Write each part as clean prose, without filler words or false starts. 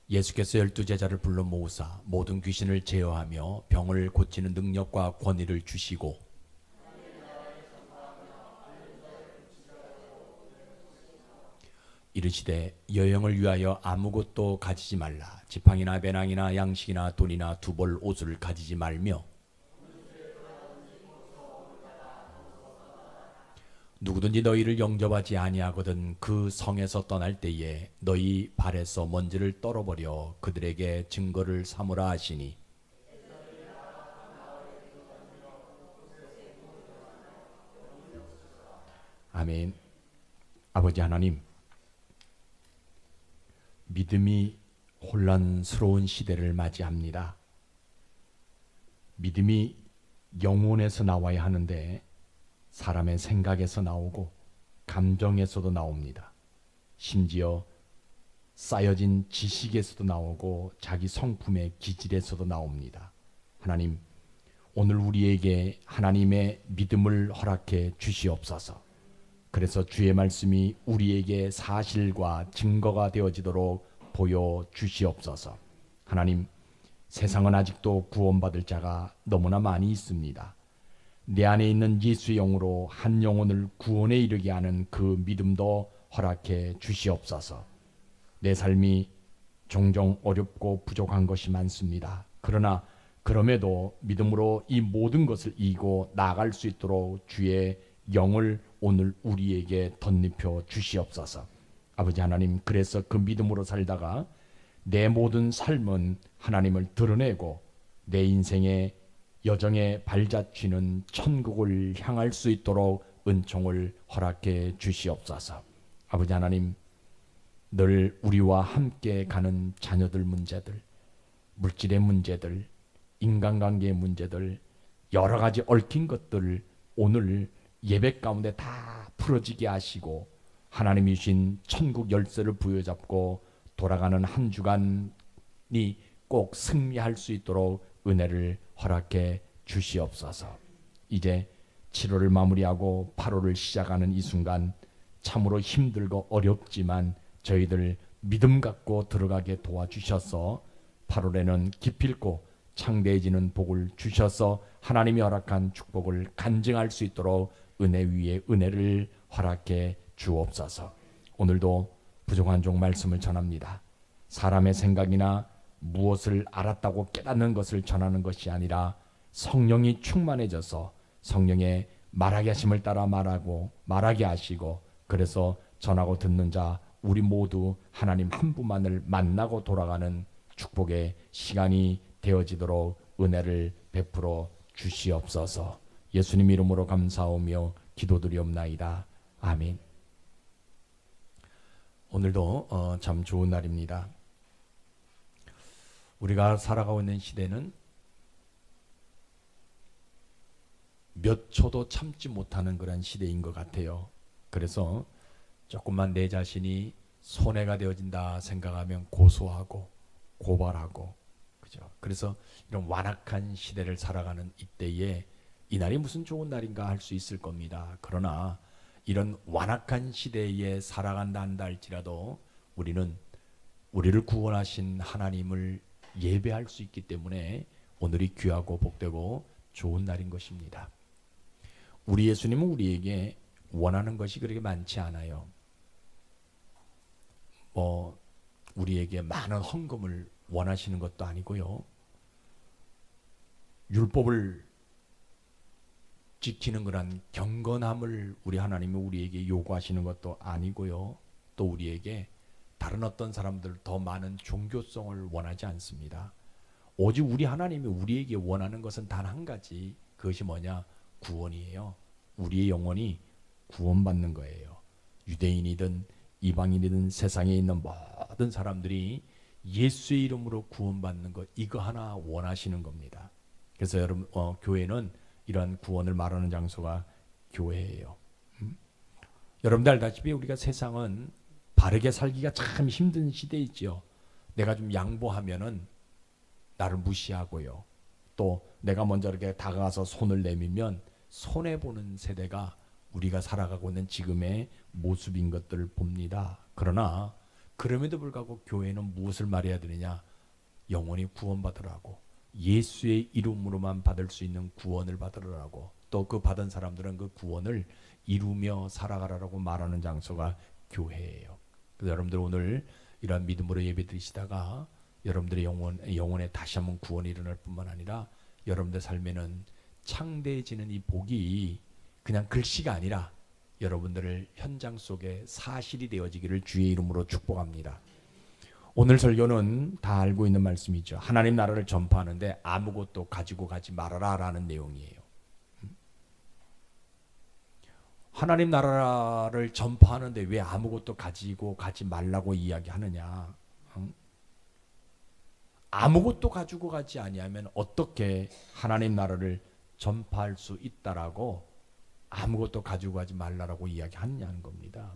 예수께서 12제자를 불러 모으사 모든 귀신을 제어하며 병을 고치는 능력과 권위를 주시고 이르시되 여행을 위하여 아무것도 가지지 말라. 지팡이나 배낭이나 양식이나 돈이나 두 벌 옷을 가지지 말며 누구든지 너희를 영접하지 아니하거든 그 성에서 떠날 때에 너희 발에서 먼지를 떨어버려 그들에게 증거를 삼으라 하시니. 아멘. 아버지 하나님, 믿음이 혼란스러운 시대를 맞이합니다. 믿음이 영혼에서 나와야 하는데 사람의 생각에서 나오고 감정에서도 나옵니다. 심지어 쌓여진 지식에서도 나오고 자기 성품의 기질에서도 나옵니다. 하나님, 오늘 우리에게 하나님의 믿음을 허락해 주시옵소서. 그래서 주의 말씀이 우리에게 사실과 증거가 되어지도록 보여주시옵소서. 하나님, 세상은 아직도 구원받을 자가 너무나 많이 있습니다. 내 안에 있는 예수의 영으로 한 영혼을 구원에 이르게 하는 그 믿음도 허락해 주시옵소서. 내 삶이 종종 어렵고 부족한 것이 많습니다. 그러나 그럼에도 믿음으로 이 모든 것을 이기고 나아갈 수 있도록 주의 영을 오늘 우리에게 덧입혀 주시옵소서. 아버지 하나님, 그래서 그 믿음으로 살다가 내 모든 삶은 하나님을 드러내고 내 인생의 여정의 발자취는 천국을 향할 수 있도록 은총을 허락해 주시옵소서. 아버지 하나님, 늘 우리와 함께 가는 자녀들 문제들, 물질의 문제들, 인간관계의 문제들, 여러 가지 얽힌 것들을 오늘 예배 가운데 다 풀어지게 하시고 하나님이 주신 천국 열쇠를 부여잡고 돌아가는 한 주간이 꼭 승리할 수 있도록 은혜를 허락해 주시옵소서. 이제 7월을 마무리하고 8월을 시작하는 이 순간 참으로 힘들고 어렵지만 저희들 믿음 갖고 들어가게 도와주셔서 8월에는 기필코 창대해지는 복을 주셔서 하나님이 허락한 축복을 간증할 수 있도록 은혜 위에 은혜를 허락해 주옵소서. 오늘도 부족한 종 말씀을 전합니다. 사람의 생각이나 무엇을 알았다고 깨닫는 것을 전하는 것이 아니라 성령이 충만해져서 성령의 말하게 하심을 따라 말하게 하시고 그래서 전하고 듣는 자 우리 모두 하나님 한 분만을 만나고 돌아가는 축복의 시간이 되어지도록 은혜를 베풀어 주시옵소서. 예수님 이름으로 감사하며 기도드리옵나이다. 아멘. 오늘도 참 좋은 날입니다. 우리가 살아가고 있는 시대는 몇 초도 참지 못하는 그런 시대인 것 같아요. 그래서 조금만 내 자신이 손해가 되어진다 생각하면 고소하고 고발하고, 그죠? 그래서 이런 완악한 시대를 살아가는 이때에 이 날이 무슨 좋은 날인가 할 수 있을 겁니다. 그러나 이런 완악한 시대에 살아간다 한다 할지라도 우리는 우리를 구원하신 하나님을 예배할 수 있기 때문에 오늘이 귀하고 복되고 좋은 날인 것입니다. 우리 예수님은 우리에게 원하는 것이 그렇게 많지 않아요. 우리에게 많은 헌금을 원하시는 것도 아니고요. 율법을 지키는 그런 경건함을 우리 하나님이 우리에게 요구하시는 것도 아니고요. 또 우리에게 다른 어떤 사람들 더 많은 종교성을 원하지 않습니다. 오직 우리 하나님이 우리에게 원하는 것은 단 한 가지, 그것이 뭐냐? 구원이에요. 우리의 영혼이 구원받는 거예요. 유대인이든 이방인이든 세상에 있는 모든 사람들이 예수의 이름으로 구원받는 것, 이거 하나 원하시는 겁니다. 그래서 여러분, 교회는 이러한 구원을 말하는 장소가 교회예요. 여러분들 알다시피 우리가 세상은 바르게 살기가 참 힘든 시대이지요. 내가 좀 양보하면은 나를 무시하고요. 또 내가 먼저 이렇게 다가가서 손을 내밀면 손해보는 세대가 우리가 살아가고 있는 지금의 모습인 것들을 봅니다. 그러나 그럼에도 불구하고 교회는 무엇을 말해야 되느냐? 영원히 구원받으라고, 예수의 이름으로만 받을 수 있는 구원을 받으라고, 또 그 받은 사람들은 그 구원을 이루며 살아가라고 말하는 장소가 교회예요. 그래서 여러분들 오늘 이러한 믿음으로 예배드리시다가 여러분들의 영혼에 다시 한번 구원이 일어날 뿐만 아니라 여러분들 삶에는 창대해지는 이 복이 그냥 글씨가 아니라 여러분들을 현장 속에 사실이 되어지기를 주의 이름으로 축복합니다. 오늘 설교는 다 알고 있는 말씀이죠. 하나님 나라를 전파하는데 아무것도 가지고 가지 말아라 라는 내용이에요. 하나님 나라를 전파하는데 왜 아무것도 가지고 가지 말라고 이야기하느냐? 아무것도 가지고 가지 아니하면 어떻게 하나님 나라를 전파할 수 있다라고 아무것도 가지고 가지 말라라고 이야기하느냐는 겁니다.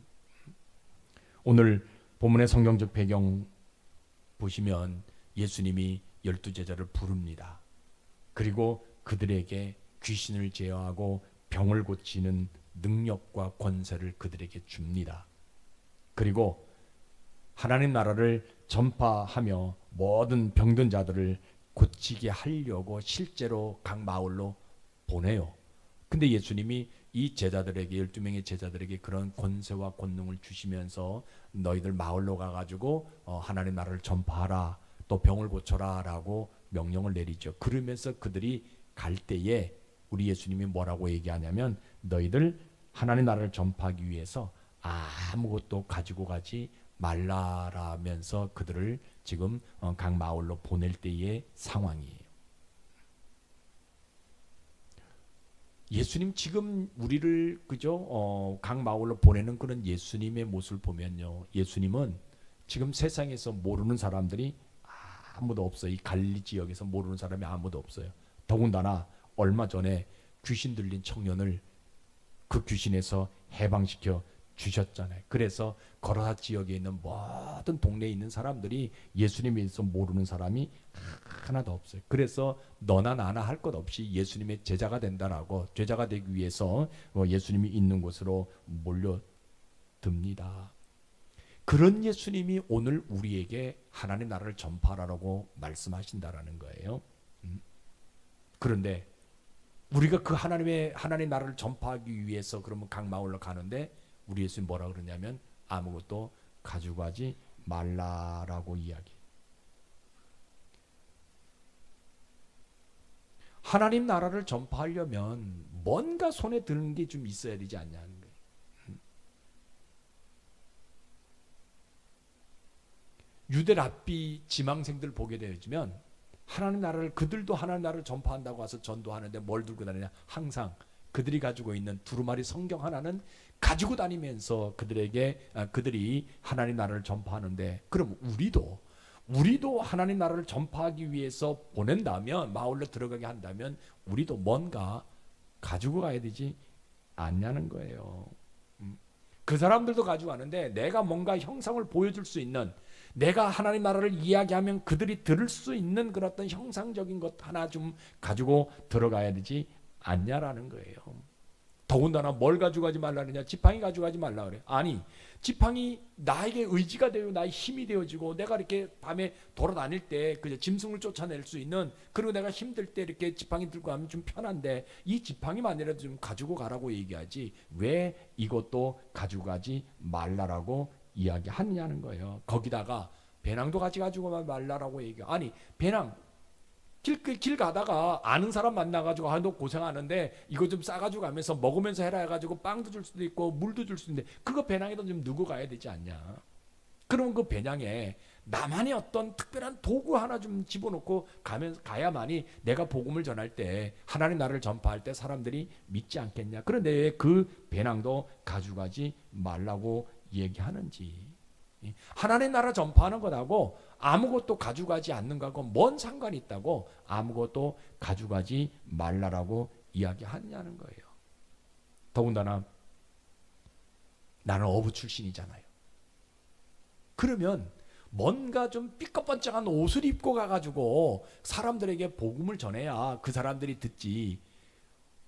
오늘 본문의 성경적 배경 보시면 예수님이 12제자를 부릅니다. 그리고 그들에게 귀신을 제어하고 병을 고치는 능력과 권세를 그들에게 줍니다. 그리고 하나님 나라를 전파하며 모든 병든 자들을 고치게 하려고 실제로 각 마을로 보내요. 근데 예수님이 이 제자들에게 12명의 제자들에게 그런 권세와 권능을 주시면서 너희들 마을로 가가지고 하나님 나라를 전파하라, 또 병을 고쳐라 라고 명령을 내리죠. 그러면서 그들이 갈 때에 우리 예수님이 뭐라고 얘기하냐면 너희들 하나님 나라를 전파하기 위해서 아무것도 가지고 가지 말라라면서 그들을 지금 각 마을로 보낼 때의 상황이에요. 예수님 지금 우리를 그죠? 각 마을로 보내는 그런 예수님의 모습을 보면요, 예수님은 지금 세상에서 모르는 사람들이 아무도 없어요. 이 갈릴리 지역에서 모르는 사람이 아무도 없어요. 더군다나 얼마 전에 귀신 들린 청년을 그 귀신에서 해방시켜 주셨잖아요. 그래서 거라사 지역에 있는 모든 동네에 있는 사람들이 예수님에 대해서 모르는 사람이 하나도 없어요. 그래서 너나 나나 할 것 없이 예수님의 제자가 된다라고, 제자가 되기 위해서 예수님이 있는 곳으로 몰려듭니다. 그런 예수님이 오늘 우리에게 하나님 나라를 전파하라고 말씀하신다라는 거예요. 그런데 우리가 그 하나님 나라를 전파하기 위해서 그러면 각 마을로 가는데 우리 예수님 뭐라 그러냐면 아무것도 가지고 가지 말라라고 이야기. 하나님 나라를 전파하려면 뭔가 손에 드는 게 좀 있어야 되지 않냐는 거예요. 유대 랍비 지망생들 보게 되어지면 하나님 나라를, 그들도 하나님 나라를 전파한다고 와서 전도하는데 뭘 들고 다니냐? 항상 그들이 가지고 있는 두루마리 성경 하나는 가지고 다니면서 그들이 하나님 나라를 전파하는데, 그럼 우리도 하나님 나라를 전파하기 위해서 보낸다면, 마을로 들어가게 한다면 우리도 뭔가 가지고 가야 되지 않냐는 거예요. 그 사람들도 가지고 가는데 내가 뭔가 형상을 보여줄 수 있는, 내가 하나님 나라를 이야기하면 그들이 들을 수 있는 그런 어떤 형상적인 것 하나 좀 가지고 들어가야 되지 않냐라는 거예요. 더군다나 뭘 가지고 가지 말라느냐? 지팡이 가지고 가지 말라 그래. 아니, 지팡이 나에게 의지가 되고 나의 힘이 되어지고 내가 이렇게 밤에 돌아다닐 때 그저 짐승을 쫓아낼 수 있는, 그리고 내가 힘들 때 이렇게 지팡이 들고 가면 좀 편한데 이 지팡이만이라도 좀 가지고 가라고 얘기하지 왜 이것도 가지고 가지 말라라고 이야기하느냐는 거예요. 거기다가 배낭도 가지고 말라라고 얘기해. 아니, 배낭 길 가다가 아는 사람 만나가지고 너 고생하는데 이거 좀 싸가지고 가면서 먹으면서 해라 해가지고 빵도 줄 수도 있고 물도 줄 수도 있는데 그거 배낭에다 좀 넣고 가야 되지 않냐? 그러면 그 배낭에 나만의 어떤 특별한 도구 하나 좀 집어넣고 가야만이 내가 복음을 전할 때, 하나님 나라를 전파할 때 사람들이 믿지 않겠냐? 그런데 왜 그 배낭도 가져가지 말라고 얘기하는지. 하나님 나라 전파하는 것하고 아무것도 가져가지 않는 것하고 뭔 상관이 있다고 아무것도 가져가지 말라라고 이야기하느냐는 거예요. 더군다나 나는 어부 출신이잖아요. 그러면 뭔가 좀 삐까뻔쩍한 옷을 입고 가가지고 사람들에게 복음을 전해야 그 사람들이 듣지.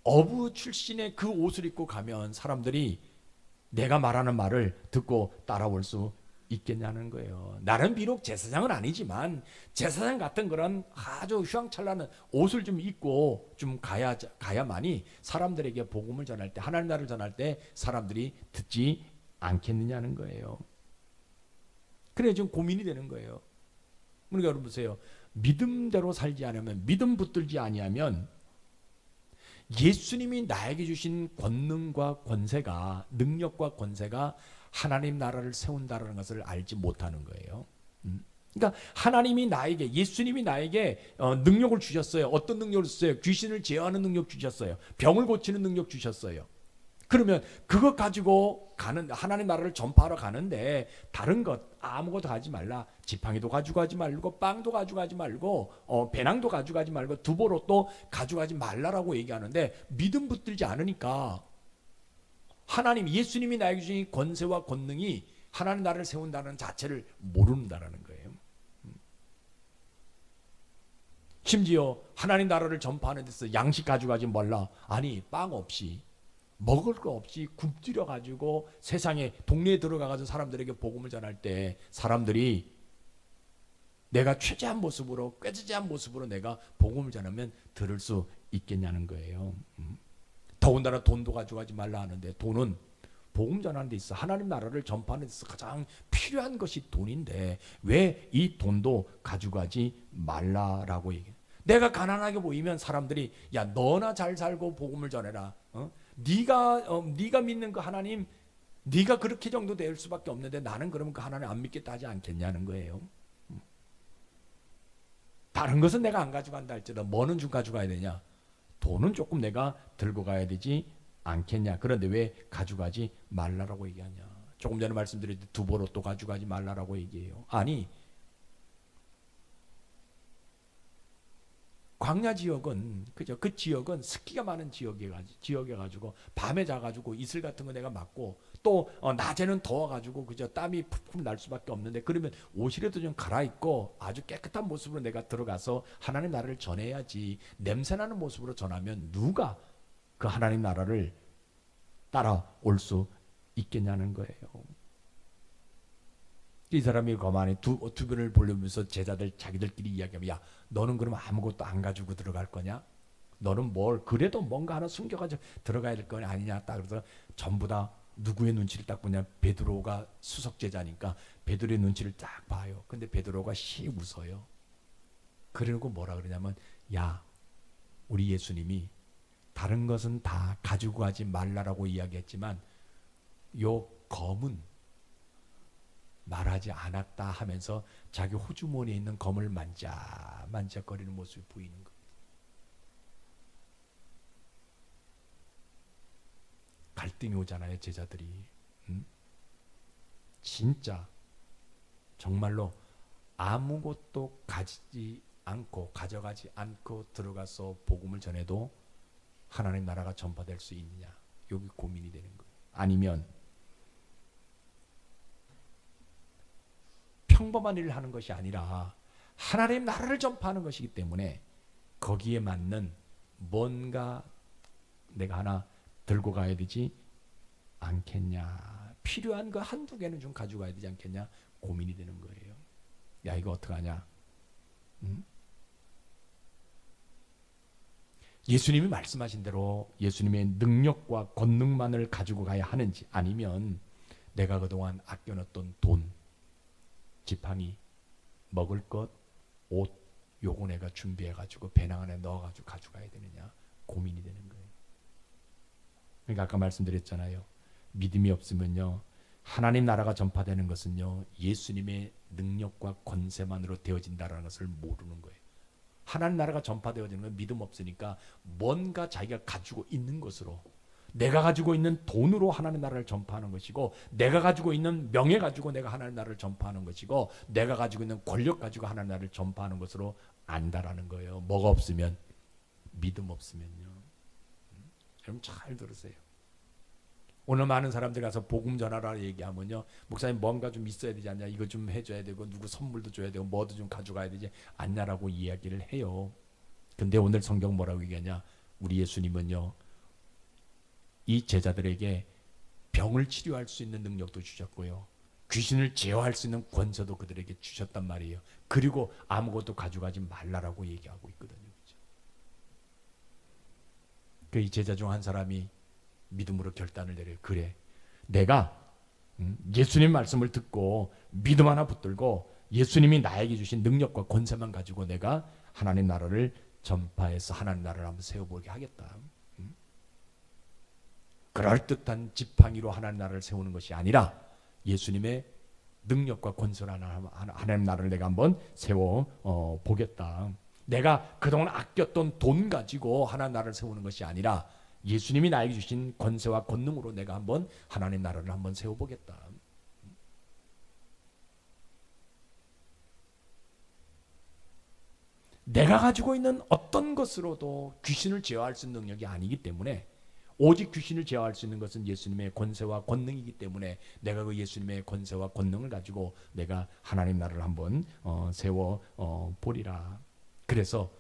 어부 출신의 그 옷을 입고 가면 사람들이 내가 말하는 말을 듣고 따라올 수 있겠냐는 거예요. 나는 비록 제사장은 아니지만 제사장 같은 그런 아주 휘황찬란한 옷을 좀 입고 좀 가야만이 사람들에게 복음을 전할 때, 하나님 나라를 전할 때 사람들이 듣지 않겠느냐는 거예요. 그래 지금 고민이 되는 거예요. 그러니까 여러분 보세요. 믿음대로 살지 않으면, 믿음 붙들지 아니하면 예수님이 나에게 주신 권능과 권세가, 능력과 권세가 하나님 나라를 세운다는 것을 알지 못하는 거예요. 그러니까 하나님이 나에게, 예수님이 나에게 능력을 주셨어요. 어떤 능력을 주셨어요? 귀신을 제어하는 능력 주셨어요. 병을 고치는 능력 주셨어요. 그러면 그것 가지고 가는, 하나님 나라를 전파하러 가는데 다른 것 아무것도 가지 말라. 지팡이도 가져가지 말고, 빵도 가져가지 말고, 배낭도 가져가지 말고, 두보로도 가져가지 말라라고 얘기하는데 믿음 붙들지 않으니까 하나님, 예수님이 나에게 주신 권세와 권능이 하나님 나라를 세운다는 자체를 모른다라는 거예요. 심지어 하나님 나라를 전파하는 데서 양식 가져가지 말라. 아니, 빵 없이, 먹을 거 없이 굶주려 가지고 세상에, 동네에 들어가 가지고 사람들에게 복음을 전할 때 사람들이 내가 최저한 모습으로, 꾀지지한 모습으로 내가 복음을 전하면 들을 수 있겠냐는 거예요. 더군다나 돈도 가져가지 말라 하는데, 돈은 복음 전하는 데 있어, 하나님 나라를 전파하는 데 있어 가장 필요한 것이 돈인데 왜 이 돈도 가져가지 말라라고 얘기해. 내가 가난하게 보이면 사람들이 야, 너나 잘 살고 복음을 전해라. 네가 믿는 그 하나님, 네가 그렇게 정도 될 수밖에 없는데 나는 그러면 그 하나님 안 믿겠다 하지 않겠냐는 거예요. 다른 것은 내가 안 가져간다 할지라도 뭐는 좀 가져가야 되냐? 돈은 조금 내가 들고 가야 되지 않겠냐? 그런데 왜 가져가지 말라라고 얘기하냐? 조금 전에 말씀드렸듯이 두보로또 가져가지 말라라고 얘기해요. 아니, 광야 지역은, 그죠? 그 지역은 습기가 많은 지역에 가지고 밤에 자가지고 이슬 같은 거 내가 맞고 또 낮에는 더워가지고 그죠? 땀이 푹푹 날 수밖에 없는데, 그러면 옷이라도 좀 갈아입고 아주 깨끗한 모습으로 내가 들어가서 하나님 나라를 전해야지. 냄새나는 모습으로 전하면 누가 그 하나님 나라를 따라올 수 있겠냐는 거예요. 이 사람이 거만히 두변을 보려면서 제자들 자기들끼리 이야기하면, 야, 너는 그럼 아무것도 안 가지고 들어갈 거냐? 너는 뭘 그래도 뭔가 하나 숨겨가지고 들어가야 될 거 아니냐? 딱 그래서 전부 다 누구의 눈치를 딱 보냐? 베드로가 수석 제자니까 베드로의 눈치를 딱 봐요. 근데 베드로가 씩 웃어요. 그러고 뭐라 그러냐면, 야, 우리 예수님이 다른 것은 다 가지고 가지 말라라고 이야기했지만 요 검은 말하지 않았다 하면서 자기 호주머니에 있는 검을 만작거리는 모습이 보이는 겁니다. 갈등이 오잖아요, 제자들이. 진짜 정말로 아무것도 가져가지 않고 들어가서 복음을 전해도 하나님 나라가 전파될 수 있느냐, 여기 고민이 되는 거예요. 아니면 평범한 일을 하는 것이 아니라 하나님 나라를 전파하는 것이기 때문에 거기에 맞는 뭔가 내가 하나 들고 가야 되지 않겠냐, 필요한 거 한두 개는 좀 가져가야 되지 않겠냐, 고민이 되는 거예요. 야, 이거 어떡하냐? 예수님이 말씀하신 대로 예수님의 능력과 권능만을 가지고 가야 하는지, 아니면 내가 그동안 아껴놨던 돈, 지팡이, 먹을 것, 옷, 요거 내가 준비해가지고 배낭 안에 넣어가지고 가져가야 되느냐, 고민이 되는 거예요. 그러니까 아까 말씀드렸잖아요. 믿음이 없으면요, 하나님 나라가 전파되는 것은요, 예수님의 능력과 권세만으로 되어진다는 것을 모르는 거예요. 하나님 나라가 전파되어지는 건 믿음 없으니까 뭔가 자기가 가지고 있는 것으로, 내가 가지고 있는 돈으로 하나님 나라를 전파하는 것이고, 내가 가지고 있는 명예 가지고 내가 하나님 나라를 전파하는 것이고, 내가 가지고 있는 권력 가지고 하나님 나라를 전파하는 것으로 안다라는 거예요. 뭐가 없으면? 믿음 없으면요. 여러분 잘 들으세요. 오늘 많은 사람들 가서 복음 전하라 얘기하면요, 목사님 뭔가 좀 있어야 되지 않냐, 이거 좀 해줘야 되고 누구 선물도 줘야 되고 뭐도 좀 가져가야 되지 않냐라고 이야기를 해요. 근데 오늘 성경 뭐라고 얘기하냐? 우리 예수님은요, 이 제자들에게 병을 치료할 수 있는 능력도 주셨고요, 귀신을 제어할 수 있는 권세도 그들에게 주셨단 말이에요. 그리고 아무것도 가져가지 말라라고 얘기하고 있거든요. 그 제자 중 한 사람이 믿음으로 결단을 내려요. 그래, 내가 예수님 말씀을 듣고 믿음 하나 붙들고 예수님이 나에게 주신 능력과 권세만 가지고 내가 하나님 나라를 전파해서 하나님 나라를 한번 세워보게 하겠다. 그럴듯한 지팡이로 하나님 나라를 세우는 것이 아니라 예수님의 능력과 권세로 하나님 나라를 내가 한번 세워 보겠다. 내가 그동안 아꼈던 돈 가지고 하나님 나라를 세우는 것이 아니라 예수님이 나에게 주신 권세와 권능으로 내가 한번 하나님 나라를 한번 세워보겠다. 내가 가지고 있는 어떤 것으로도 귀신을 제어할 수 있는 능력이 아니기 때문에, 오직 귀신을 제어할 수 있는 것은 예수님의 권세와 권능이기 때문에 내가 그 예수님의 권세와 권능을 가지고 내가 하나님 나라를 한번 세워 보리라. 그래서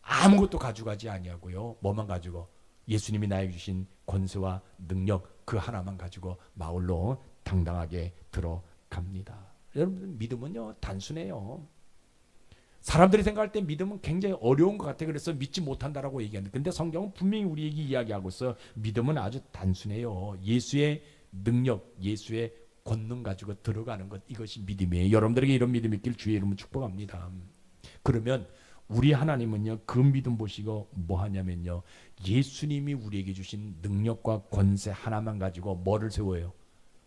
아무것도 가져가지 아니하고요, 뭐만 가지고 예수님이 나에게 주신 권세와 능력 그 하나만 가지고 마을로 당당하게 들어갑니다. 여러분, 믿음은요 단순해요. 사람들이 생각할 때 믿음은 굉장히 어려운 것 같아요. 그래서 믿지 못한다라고 얘기하는데, 근데 성경은 분명히 우리에게 이야기하고 있어. 믿음은 아주 단순해요. 예수의 능력, 예수의 권능 가지고 들어가는 것, 이것이 믿음이에요. 여러분들에게 이런 믿음이 있길 주의 이름으로 축복합니다. 그러면 우리 하나님은요, 그 믿음 보시고 뭐 하냐면요, 예수님이 우리에게 주신 능력과 권세 하나만 가지고 뭐를 세워요?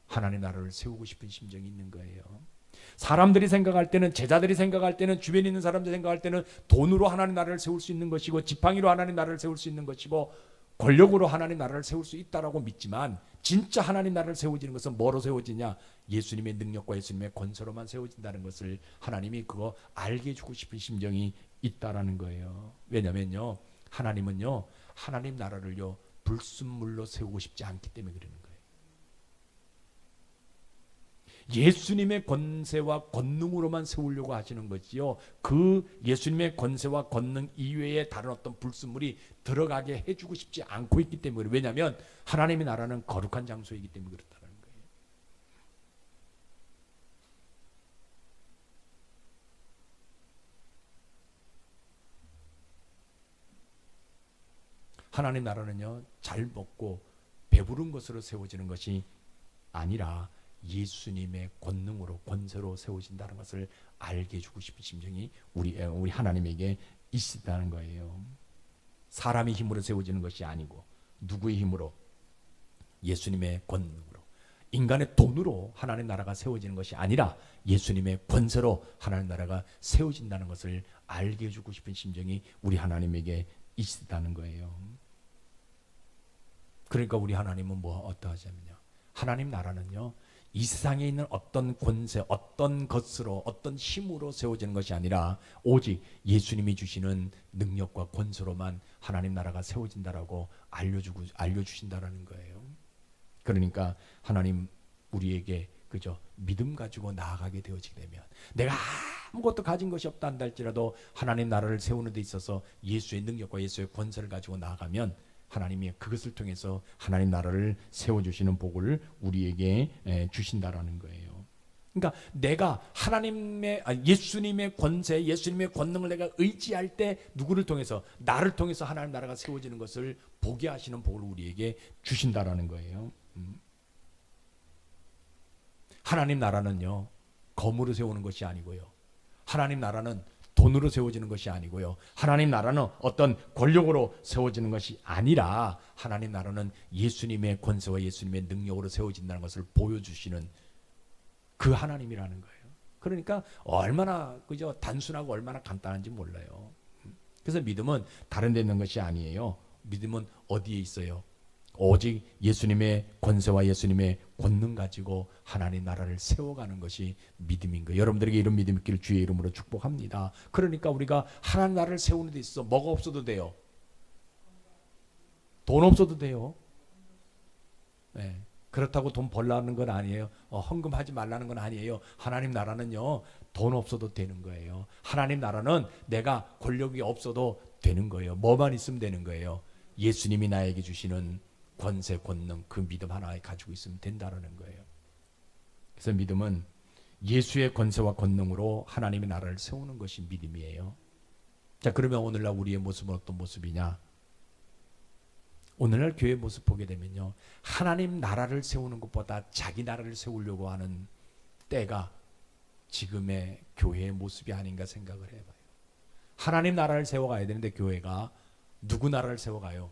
하나님 나라를 세우고 싶은 심정이 있는 거예요. 사람들이 생각할 때는, 제자들이 생각할 때는, 주변에 있는 사람들이 생각할 때는 돈으로 하나님 나라를 세울 수 있는 것이고, 지팡이로 하나님 나라를 세울 수 있는 것이고, 권력으로 하나님 나라를 세울 수 있다라고 믿지만, 진짜 하나님 나라를 세워지는 것은 뭐로 세워지냐? 예수님의 능력과 예수님의 권세로만 세워진다는 것을 하나님이 그거 알게 해주고 싶은 심정이 있다라는 거예요. 왜냐면요, 하나님은요, 하나님 나라를요 불순물로 세우고 싶지 않기 때문에 그러는 거예요. 예수님의 권세와 권능으로만 세우려고 하시는 것이요, 그 예수님의 권세와 권능 이외에 다른 어떤 불순물이 들어가게 해주고 싶지 않고 있기 때문에. 왜냐하면 하나님의 나라는 거룩한 장소이기 때문에 그렇다는 거예요. 하나님 나라는요, 잘 먹고 배부른 것으로 세워지는 것이 아니라 예수님의 권능으로, 권세로 세워진다는 것을 알게 해주고 싶은 심정이 우리 하나님에게 있다는 거예요. 사람의 힘으로 세워지는 것이 아니고, 누구의 힘으로? 예수님의 권능으로. 인간의 돈으로 하나님 나라가 세워지는 것이 아니라 예수님의 권세로 하나님 나라가 세워진다는 것을 알게 해주고 싶은 심정이 우리 하나님에게 있다는 거예요. 그러니까 우리 하나님은 어떠하냐면요, 하나님 나라는요, 이 세상에 있는 어떤 권세, 어떤 것으로, 어떤 힘으로 세워지는 것이 아니라 오직 예수님이 주시는 능력과 권세로만 하나님 나라가 세워진다라고 알려주신다라는 거예요. 그러니까 하나님 우리에게 그저 믿음 가지고 나아가게 되어지게 되면, 내가 아무것도 가진 것이 없다 한다 할지라도 하나님 나라를 세우는 데 있어서 예수의 능력과 예수의 권세를 가지고 나아가면 하나님이 그것을 통해서 하나님 나라를 세워주시는 복을 우리에게 주신다라는 거예요. 그러니까 내가 예수님의 권세, 예수님의 권능을 내가 의지할 때 누구를 통해서? 나를 통해서 하나님 나라가 세워지는 것을 보게 하시는 복을 우리에게 주신다라는 거예요. 하나님 나라는요, 검으로 세우는 것이 아니고요, 하나님 나라는 돈으로 세워지는 것이 아니고요, 하나님 나라는 어떤 권력으로 세워지는 것이 아니라 하나님 나라는 예수님의 권세와 예수님의 능력으로 세워진다는 것을 보여주시는 그 하나님이라는 거예요. 그러니까 얼마나 그저 단순하고 얼마나 간단한지 몰라요. 그래서 믿음은 다른 데 있는 것이 아니에요. 믿음은 어디에 있어요? 오직 예수님의 권세와 예수님의 권능 가지고 하나님 나라를 세워가는 것이 믿음인 거예요. 여러분들에게 이런 믿음 있기를 주의 이름으로 축복합니다. 그러니까 우리가 하나님 나라를 세우는 데 있어서 뭐가 없어도 돼요? 돈 없어도 돼요. 네. 그렇다고 돈 벌라는 건 아니에요. 헌금하지 말라는 건 아니에요. 하나님 나라는요, 돈 없어도 되는 거예요. 하나님 나라는 내가 권력이 없어도 되는 거예요. 뭐만 있으면 되는 거예요? 예수님이 나에게 주시는 권세, 권능, 그 믿음 하나에 가지고 있으면 된다는 거예요. 그래서 믿음은 예수의 권세와 권능으로 하나님의 나라를 세우는 것이 믿음이에요. 자, 그러면 오늘날 우리의 모습은 어떤 모습이냐? 오늘날 교회 모습 보게 되면요, 하나님 나라를 세우는 것보다 자기 나라를 세우려고 하는 때가 지금의 교회의 모습이 아닌가 생각을 해봐요. 하나님 나라를 세워가야 되는데 교회가 누구 나라를 세워가요?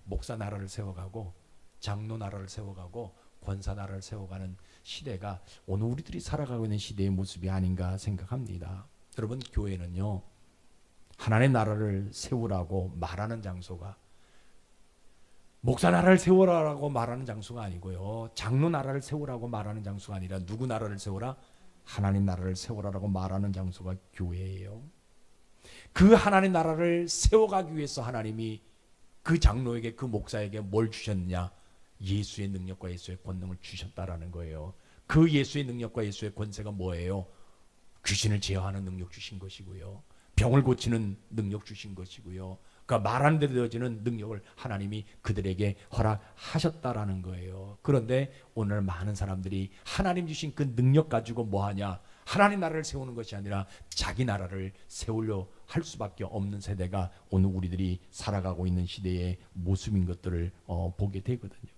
목사 나라를 세워가고 장로 나라를 세워가고 권사 나라를 세워가는 시대가 오늘 우리들이 살아가고 있는 시대의 모습이 아닌가 생각합니다. 여러분, 교회는요, 하나님 나라를 세우라고 말하는 장소가 목사 나라를 세우라고 말하는 장소가 아니고요, 장로 나라를 세우라고 말하는 장소가 아니라 누구 나라를 세우라? 하나님 나라를 세우라고 말하는 장소가 교회예요. 그 하나님 나라를 세워가기 위해서 하나님이 그 장로에게, 그 목사에게 뭘 주셨느냐? 예수의 능력과 예수의 권능을 주셨다라는 거예요. 그 예수의 능력과 예수의 권세가 뭐예요? 귀신을 제어하는 능력 주신 것이고요, 병을 고치는 능력 주신 것이고요, 그러니까 말하는 대로 되어지는 능력을 하나님이 그들에게 허락하셨다라는 거예요. 그런데 오늘 많은 사람들이 하나님 주신 그 능력 가지고 뭐하냐? 하나님 나라를 세우는 것이 아니라 자기 나라를 세우려 할 수밖에 없는 세대가 오늘 우리들이 살아가고 있는 시대의 모습인 것들을 보게 되거든요.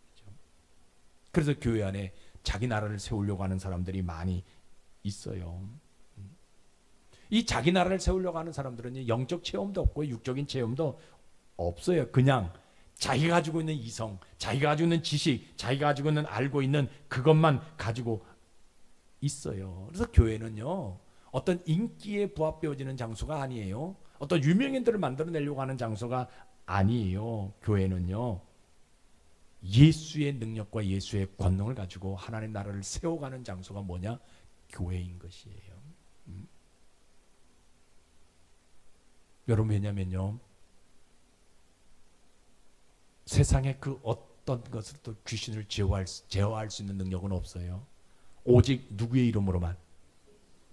그래서 교회 안에 자기 나라를 세우려고 하는 사람들이 많이 있어요. 이 자기 나라를 세우려고 하는 사람들은 영적 체험도 없고 육적인 체험도 없어요. 그냥 자기가 가지고 있는 이성, 자기가 가지고 있는 지식, 자기가 가지고 있는 알고 있는 그것만 가지고 있어요. 그래서 교회는요, 어떤 인기에 부합되어지는 장소가 아니에요. 어떤 유명인들을 만들어내려고 하는 장소가 아니에요. 교회는요, 예수의 능력과 예수의 권능을 가지고 하나님 나라를 세워가는 장소가 뭐냐? 교회인 것이에요. 여러분, 왜냐면요, 세상에 그 어떤 것으로도 귀신을 제어할 수 있는 능력은 없어요. 오직 누구의 이름으로만?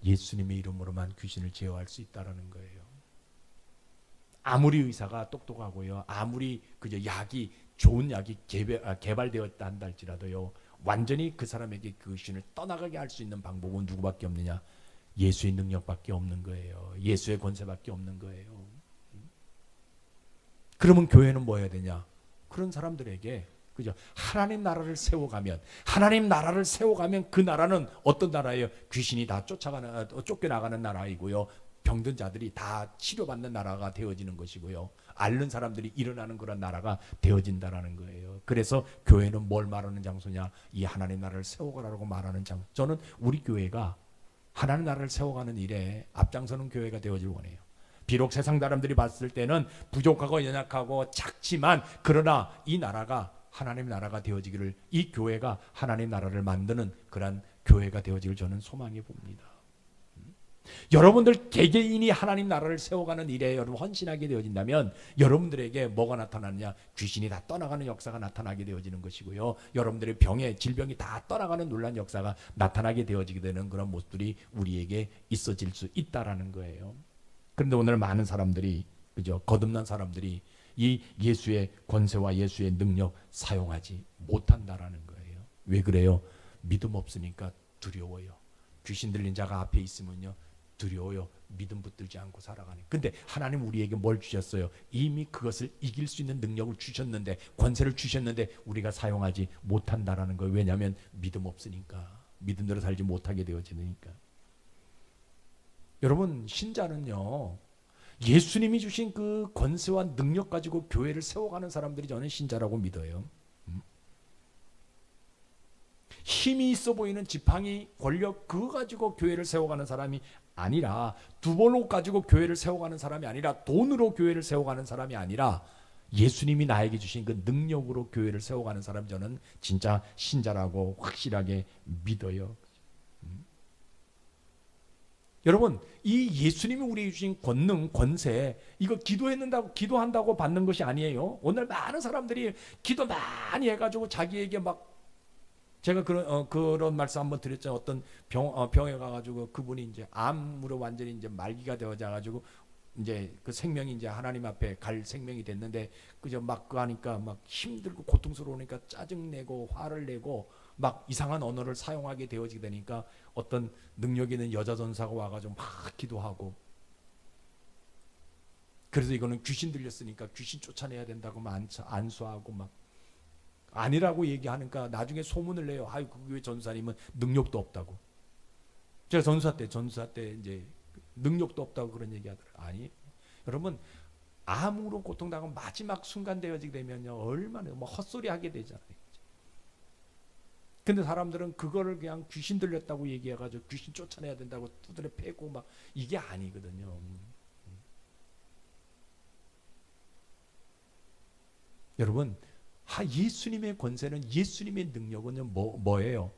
예수님의 이름으로만 귀신을 제어할 수 있다는 거예요. 아무리 의사가 똑똑하고요, 아무리 그저 약이, 좋은 약이 개발되었다 한다 할지라도요, 완전히 그 사람에게 그 귀신을 떠나가게 할 수 있는 방법은 누구밖에 없느냐? 예수의 능력밖에 없는 거예요. 예수의 권세밖에 없는 거예요. 그러면 교회는 뭐 해야 되냐? 그런 사람들에게, 그죠, 하나님 나라를 세워가면, 하나님 나라를 세워가면 그 나라는 어떤 나라예요? 귀신이 다 쫓겨나가는 나라이고요, 병든 자들이 다 치료받는 나라가 되어지는 것이고요, 앓는 사람들이 일어나는 그런 나라가 되어진다라는 거예요. 그래서 교회는 뭘 말하는 장소냐? 이 하나님 나라를 세워가라고 말하는 장소. 저는 우리 교회가 하나님 나라를 세워가는 일에 앞장서는 교회가 되어질 원해요. 비록 세상 사람들이 봤을 때는 부족하고 연약하고 작지만, 그러나 이 나라가 하나님 나라가 되어지기를, 이 교회가 하나님 나라를 만드는 그런 교회가 되어지기를 저는 소망해 봅니다. 여러분들 개개인이 하나님 나라를 세워가는 일에 여러분 헌신하게 되어진다면 여러분들에게 뭐가 나타나느냐? 귀신이 다 떠나가는 역사가 나타나게 되어지는 것이고요, 여러분들의 질병이 다 떠나가는 놀라운 역사가 나타나게 되어지게 되는 그런 모습들이 우리에게 있어질 수 있다라는 거예요. 그런데 오늘 많은 사람들이, 그죠, 거듭난 사람들이 이 예수의 권세와 예수의 능력 사용하지 못한다라는 거예요. 왜 그래요? 믿음 없으니까 두려워요. 귀신 들린 자가 앞에 있으면요, 두려워요. 믿음 붙들지 않고 살아가는. 근데 하나님 우리에게 뭘 주셨어요? 이미 그것을 이길 수 있는 능력을 주셨는데, 권세를 주셨는데 우리가 사용하지 못한다라는 거예요. 왜냐하면 믿음 없으니까, 믿음대로 살지 못하게 되어지니까. 여러분, 신자는요, 예수님이 주신 그 권세와 능력 가지고 교회를 세워가는 사람들이 저는 신자라고 믿어요. 힘이 있어 보이는 지팡이, 권력, 그거 가지고 교회를 세워가는 사람이 아니라, 두볼록 가지고 교회를 세워가는 사람이 아니라, 돈으로 교회를 세워가는 사람이 아니라, 예수님이 나에게 주신 그 능력으로 교회를 세워가는 사람이 저는 진짜 신자라고 확실하게 믿어요. 여러분, 이 예수님이 우리에게 주신 권능, 권세, 이거 기도한다고 받는 것이 아니에요. 오늘 많은 사람들이 기도 많이 해가지고 자기에게 막, 제가 그런 말씀 한번 드렸죠. 어떤 병에 가가지고 그분이 이제 암으로 완전히 이제 말기가 되어져가지고 이제 그 생명이 이제 하나님 앞에 갈 생명이 됐는데, 그저 막 그거 하니까 막 힘들고 고통스러우니까 짜증내고 화를 내고 막 이상한 언어를 사용하게 되어지게 되니까 어떤 능력 있는 여자 전사가 와가지고 막 기도하고, 그래서 이거는 귀신 들렸으니까 귀신 쫓아내야 된다고 막 안수하고 막 아니라고 얘기하니까 나중에 소문을 내요. 아유, 그 교회 전사님은 능력도 없다고. 제가 전사 때 이제 능력도 없다고 그런 얘기하더라고요. 아니, 여러분, 암으로 고통당하고 마지막 순간 되어지게 되면요, 얼마나 뭐 헛소리 하게 되잖아요. 근데 사람들은 그거를 그냥 귀신 들렸다고 얘기해가지고 귀신 쫓아내야 된다고 두드려 패고 막, 이게 아니거든요. 여러분, 예수님의 권세는, 예수님의 능력은 뭐예요?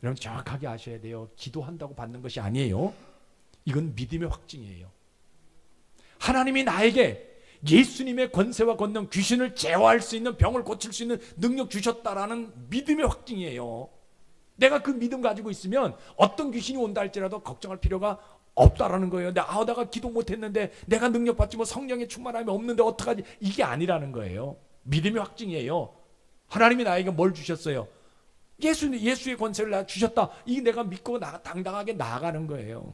여러분 정확하게 아셔야 돼요. 기도한다고 받는 것이 아니에요. 이건 믿음의 확증이에요. 하나님이 나에게 예수님의 권세와 권능, 귀신을 제어할 수 있는, 병을 고칠 수 있는 능력 주셨다라는 믿음의 확증이에요. 내가 그 믿음 가지고 있으면 어떤 귀신이 온다 할지라도 걱정할 필요가 없다라는 거예요. 내가 기도 못했는데, 내가 능력 받지 뭐 성령의 충만함이 없는데 어떡하지? 이게 아니라는 거예요. 믿음의 확증이에요. 하나님이 나에게 뭘 주셨어요? 예수의 권세를 나 주셨다. 이게 내가 믿고 당당하게 나아가는 거예요.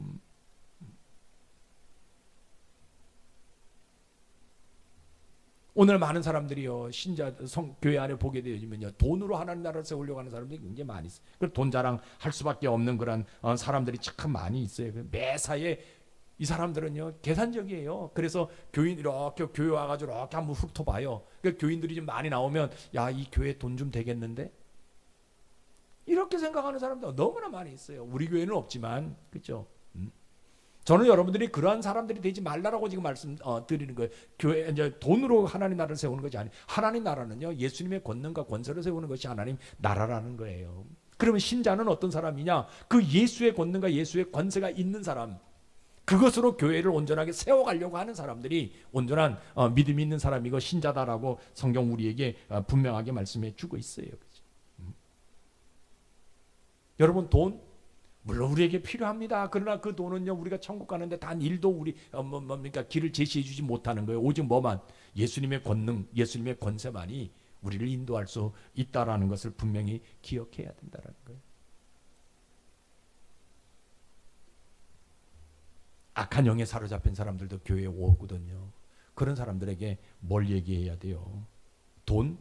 오늘 많은 사람들이요, 신자 교회 안에 보게 되어지면요, 돈으로 하나님 나라를 세우려고 하는 사람들이 굉장히 많이 있어요. 그래서 돈 자랑 할 수밖에 없는 그런 사람들이 참 많이 있어요. 매사에 이 사람들은요 계산적이에요. 그래서 교인 이렇게 교회 와가지고 이렇게 한번 훑어봐요. 그러니까 교인들이 좀 많이 나오면, 야, 이 교회 돈 좀 되겠는데? 이렇게 생각하는 사람들 너무나 많이 있어요. 우리 교회는 없지만, 그렇죠? 저는 여러분들이 그러한 사람들이 되지 말라라고 지금 말씀드리는 거예요. 교회 이제 돈으로 하나님 나라를 세우는 것이 아니, 하나님 나라는요 예수님의 권능과 권세를 세우는 것이 하나님 나라라는 거예요. 그러면 신자는 어떤 사람이냐? 그 예수의 권능과 예수의 권세가 있는 사람, 그것으로 교회를 온전하게 세워가려고 하는 사람들이 온전한 믿음이 있는 사람이고 신자다라고 성경 우리에게 분명하게 말씀해 주고 있어요. 여러분, 돈 물론 우리에게 필요합니다. 그러나 그 돈은요, 우리가 천국 가는데 단 일도 우리 뭡니까 길을 제시해 주지 못하는 거예요. 오직 뭐만? 예수님의 권능, 예수님의 권세만이 우리를 인도할 수 있다라는 것을 분명히 기억해야 된다는 거예요. 악한 영에 사로잡힌 사람들도 교회에 오거든요. 그런 사람들에게 뭘 얘기해야 돼요? 돈,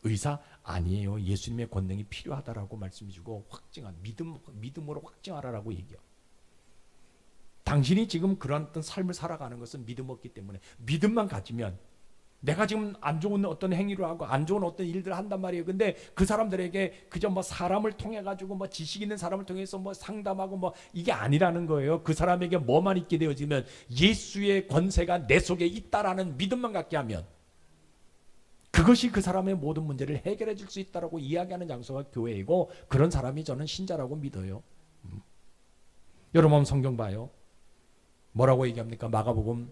의사 아니에요. 예수님의 권능이 필요하다라고 말씀해주고 확증한 믿음으로 확증하라라고 얘기해요. 당신이 지금 그런 어떤 삶을 살아가는 것은 믿음 없기 때문에, 믿음만 가지면, 내가 지금 안 좋은 어떤 행위를 하고 안 좋은 어떤 일들을 한단 말이에요. 근데 그 사람들에게 그저 뭐 사람을 통해 가지고 뭐 지식 있는 사람을 통해서 뭐 상담하고 뭐 이게 아니라는 거예요. 그 사람에게 뭐만 있게 되어지면, 예수의 권세가 내 속에 있다라는 믿음만 갖게 하면, 그것이 그 사람의 모든 문제를 해결해 줄 수 있다라고 이야기하는 장소가 교회이고, 그런 사람이 저는 신자라고 믿어요. 여러분 성경 봐요. 뭐라고 얘기합니까? 마가복음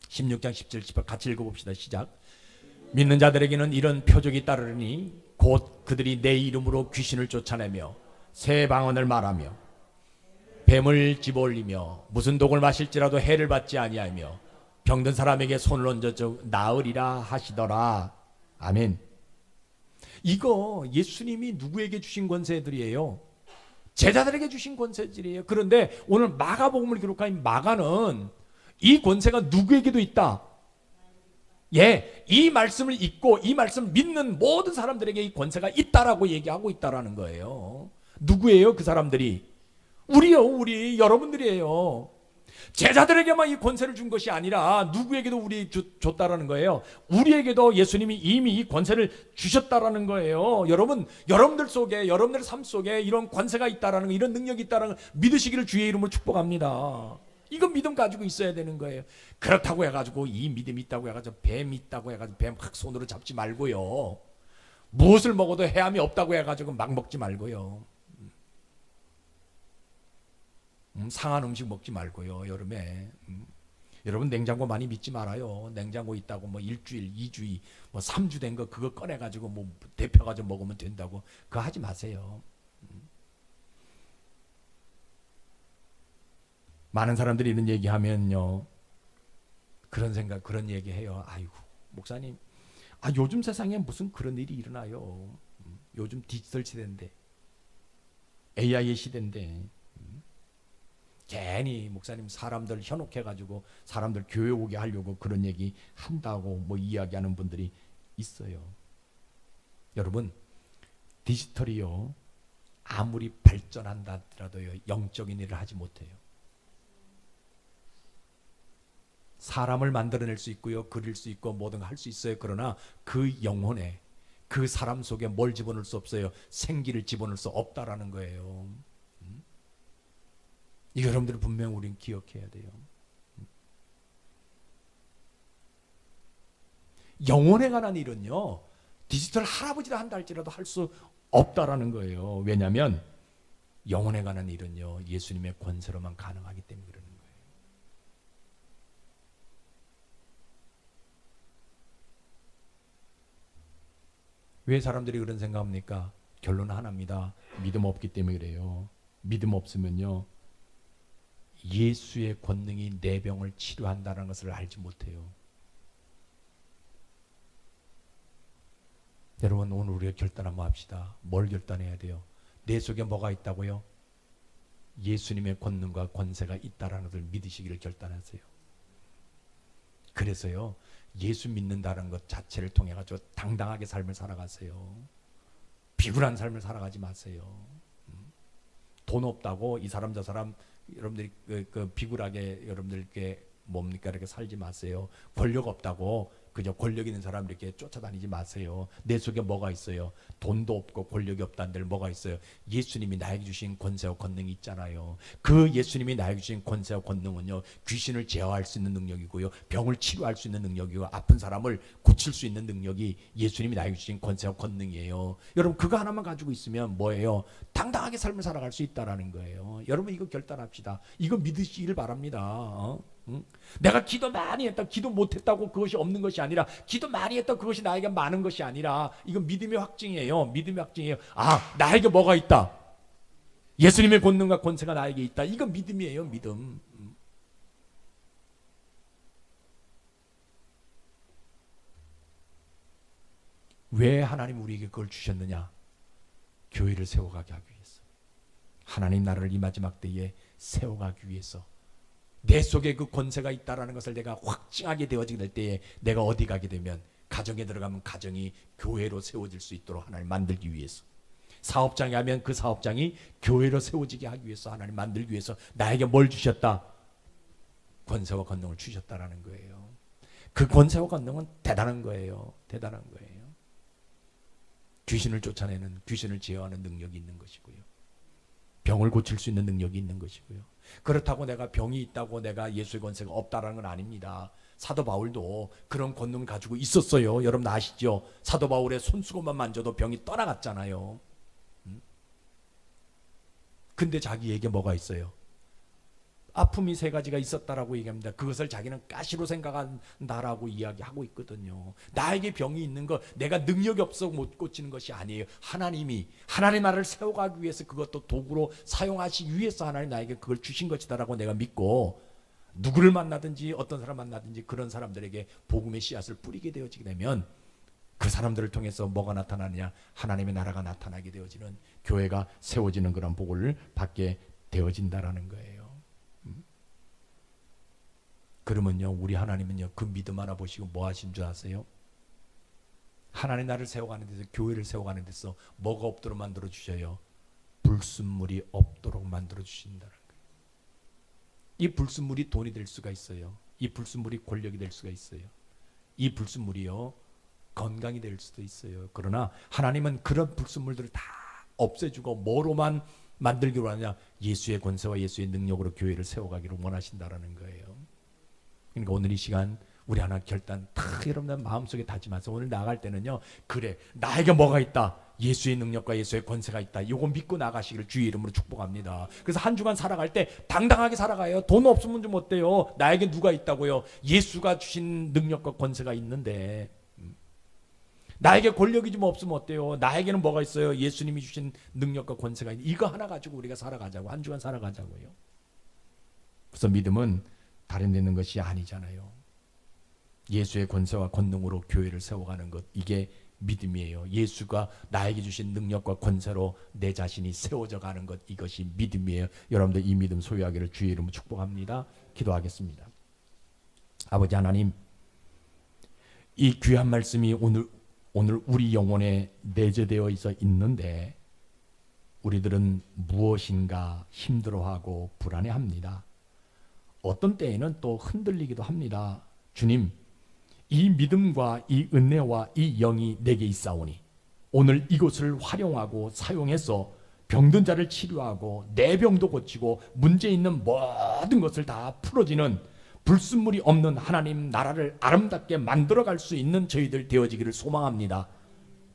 16장 17, 18 같이 읽어봅시다. 시작. 믿는 자들에게는 이런 표적이 따르니 곧 그들이 내 이름으로 귀신을 쫓아내며 새 방언을 말하며 뱀을 집어올리며 무슨 독을 마실지라도 해를 받지 아니하며 병든 사람에게 손을 얹어 나으리라 하시더라. 아멘. 이거 예수님이 누구에게 주신 권세들이에요? 제자들에게 주신 권세들이에요. 그런데 오늘 마가복음을 기록한 마가는 이 권세가 누구에게도 있다. 예, 이 말씀을 읽고 이 말씀을 믿는 모든 사람들에게 이 권세가 있다라고 얘기하고 있다라는 거예요. 누구예요? 그 사람들이? 우리요, 우리 여러분들이에요. 제자들에게만 이 권세를 준 것이 아니라 누구에게도 우리 줬다라는 거예요. 우리에게도 예수님이 이미 이 권세를 주셨다라는 거예요. 여러분, 여러분들 속에, 여러분들 삶 속에 이런 권세가 있다라는 거, 이런 능력이 있다라는 거 믿으시기를 주의 이름으로 축복합니다. 이건 믿음 가지고 있어야 되는 거예요. 그렇다고 해가지고 이 믿음이 있다고 해가지고 뱀이 있다고 해가지고 뱀 확 손으로 잡지 말고요. 무엇을 먹어도 해함이 없다고 해가지고 막 먹지 말고요. 상한 음식 먹지 말고요. 여름에 여러분 냉장고 많이 믿지 말아요. 냉장고 있다고 뭐 일주일, 2주일, 뭐 3주 된 거 그거 꺼내가지고 뭐 데펴가지고 먹으면 된다고 그거 하지 마세요. 많은 사람들이 이런 얘기하면요, 그런 생각, 그런 얘기해요. 아이고 목사님, 요즘 세상에 무슨 그런 일이 일어나요? 요즘 디지털 시대인데, AI의 시대인데, 괜히 목사님 사람들 현혹해가지고 사람들 교회 오게 하려고 그런 얘기 한다고 뭐 이야기하는 분들이 있어요. 여러분, 디지털이요, 아무리 발전한다 하더라도요, 영적인 일을 하지 못해요. 사람을 만들어낼 수 있고요, 그릴 수 있고 뭐든 할 수 있어요. 그러나 그 영혼에, 그 사람 속에 뭘 집어넣을 수 없어요. 생기를 집어넣을 수 없다라는 거예요. 이거 여러분들이 분명 우린 기억해야 돼요. 영혼에 관한 일은요, 디지털 할아버지라 한다 할지라도 할 수 없다라는 거예요. 왜냐하면 영혼에 관한 일은요, 예수님의 권세로만 가능하기 때문에 그러는 거예요. 왜 사람들이 그런 생각합니까? 결론은 하나입니다. 믿음 없기 때문에 그래요. 믿음 없으면요, 예수의 권능이 내 병을 치료한다는 것을 알지 못해요. 여러분, 오늘 우리가 결단 한번 합시다. 뭘 결단해야 돼요? 내 속에 뭐가 있다고요? 예수님의 권능과 권세가 있다라는 것을 믿으시기를 결단하세요. 그래서요, 예수 믿는다는 것 자체를 통해 가지고 당당하게 삶을 살아가세요. 비굴한 삶을 살아가지 마세요. 돈 없다고 이 사람 저 사람 여러분들이 그 비굴하게 여러분들께 뭡니까 이렇게 살지 마세요. 권력 없다고 그저 권력 있는 사람 이렇게 쫓아다니지 마세요. 내 속에 뭐가 있어요? 돈도 없고 권력이 없다는 데를 뭐가 있어요? 예수님이 나에게 주신 권세와 권능이 있잖아요. 그 예수님이 나에게 주신 권세와 권능은요, 귀신을 제어할 수 있는 능력이고요, 병을 치료할 수 있는 능력이고, 아픈 사람을 고칠 수 있는 능력이 예수님이 나에게 주신 권세와 권능이에요. 여러분, 그거 하나만 가지고 있으면 뭐예요? 당당하게 삶을 살아갈 수 있다라는 거예요. 여러분, 이거 결단합시다. 이거 믿으시길 바랍니다. 내가 기도 많이 했다, 기도 못했다고 그것이 없는 것이 아니라, 기도 많이 했다 그것이 나에게 많은 것이 아니라, 이건 믿음의 확증이에요. 믿음의 확증이에요. 아, 나에게 뭐가 있다? 예수님의 권능과 권세가 나에게 있다. 이건 믿음이에요. 믿음. 왜 하나님 우리에게 그걸 주셨느냐? 교회를 세워가게 하기 위해서. 하나님 나라를 이 마지막 때에 세워가기 위해서. 내 속에 그 권세가 있다라는 것을 내가 확증하게 되어지게 될 때에 내가 어디 가게 되면, 가정에 들어가면 가정이 교회로 세워질 수 있도록 하나님 만들기 위해서, 사업장에 하면 그 사업장이 교회로 세워지게 하기 위해서 하나님 만들기 위해서 나에게 뭘 주셨다? 권세와 권능을 주셨다라는 거예요. 그 권세와 권능은 대단한 거예요. 대단한 거예요. 귀신을 쫓아내는, 귀신을 제어하는 능력이 있는 것이고요, 병을 고칠 수 있는 능력이 있는 것이고요. 그렇다고 내가 병이 있다고 내가 예수의 권세가 없다라는 건 아닙니다. 사도 바울도 그런 권능을 가지고 있었어요. 여러분 아시죠? 사도 바울의 손수건만 만져도 병이 떠나갔잖아요. 근데 자기에게 뭐가 있어요? 아픔이 세 가지가 있었다라고 얘기합니다. 그것을 자기는 가시로 생각한다라고 이야기하고 있거든요. 나에게 병이 있는 것, 내가 능력이 없어 못 고치는 것이 아니에요. 하나님이 하나님 나라를 세워가기 위해서, 그것도 도구로 사용하시기 위해서 하나님 나에게 그걸 주신 것이다라고 내가 믿고, 누구를 만나든지 어떤 사람 만나든지 그런 사람들에게 복음의 씨앗을 뿌리게 되어지게 되면, 그 사람들을 통해서 뭐가 나타나느냐? 하나님의 나라가 나타나게 되어지는, 교회가 세워지는 그런 복을 받게 되어진다라는 거예요. 그러면요, 우리 하나님은요, 그 믿음 하나 보시고 뭐 하신 줄 아세요? 하나님 나라를 세워가는 데서, 교회를 세워가는 데서 뭐가 없도록 만들어 주셔요? 불순물이 없도록 만들어 주신다는 거예요. 이 불순물이 돈이 될 수가 있어요. 이 불순물이 권력이 될 수가 있어요. 이 불순물이요, 건강이 될 수도 있어요. 그러나 하나님은 그런 불순물들을 다 없애주고 뭐로만 만들기로 하냐? 예수의 권세와 예수의 능력으로 교회를 세워가기를 원하신다라는 거예요. 그러니까 오늘 이 시간 우리 하나 결단 딱 여러분들 마음속에 다짐하세요. 오늘 나갈 때는요, 그래, 나에게 뭐가 있다? 예수의 능력과 예수의 권세가 있다. 이거 믿고 나가시기를 주의 이름으로 축복합니다. 그래서 한 주간 살아갈 때 당당하게 살아가요. 돈 없으면 좀 어때요? 나에게 누가 있다고요? 예수가 주신 능력과 권세가 있는데. 나에게 권력이 좀 없으면 어때요? 나에게는 뭐가 있어요? 예수님이 주신 능력과 권세가 있는, 이거 하나 가지고 우리가 살아가자고, 한 주간 살아가자고요. 그래서 믿음은 다른 데 있는 것이 아니잖아요. 예수의 권세와 권능으로 교회를 세워가는 것, 이게 믿음이에요. 예수가 나에게 주신 능력과 권세로 내 자신이 세워져 가는 것, 이것이 믿음이에요. 여러분들 이 믿음 소유하기를 주의 이름으로 축복합니다. 기도하겠습니다. 아버지 하나님, 이 귀한 말씀이 오늘 우리 영혼에 내재되어 있는데 우리들은 무엇인가 힘들어하고 불안해합니다. 어떤 때에는 또 흔들리기도 합니다. 주님, 이 믿음과 이 은혜와 이 영이 내게 있사오니 오늘 이곳을 활용하고 사용해서 병든 자를 치료하고 내 병도 고치고 문제 있는 모든 것을 다 풀어지는 불순물이 없는 하나님 나라를 아름답게 만들어갈 수 있는 저희들 되어지기를 소망합니다.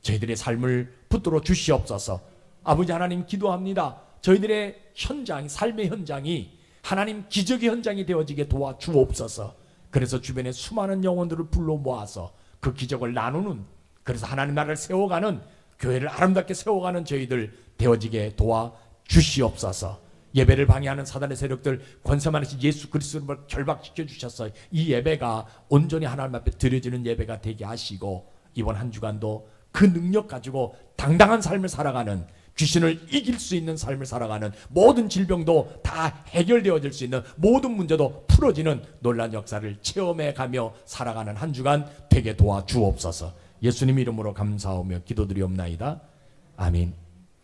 저희들의 삶을 붙들어 주시옵소서. 아버지 하나님, 기도합니다. 저희들의 현장, 삶의 현장이 하나님 기적의 현장이 되어지게 도와주옵소서. 그래서 주변에 수많은 영혼들을 불러 모아서 그 기적을 나누는, 그래서 하나님 나라를 세워가는, 교회를 아름답게 세워가는 저희들 되어지게 도와주시옵소서. 예배를 방해하는 사단의 세력들 권세만하신 예수 그리스도를 결박시켜 주셔서 이 예배가 온전히 하나님 앞에 드려지는 예배가 되게 하시고, 이번 한 주간도 그 능력 가지고 당당한 삶을 살아가는, 귀신을 이길 수 있는 삶을 살아가는, 모든 질병도 다 해결되어질 수 있는, 모든 문제도 풀어지는 놀라운 역사를 체험해 가며 살아가는 한 주간 되게 도와주옵소서. 예수님 이름으로 감사하며 기도드리옵나이다. 아멘.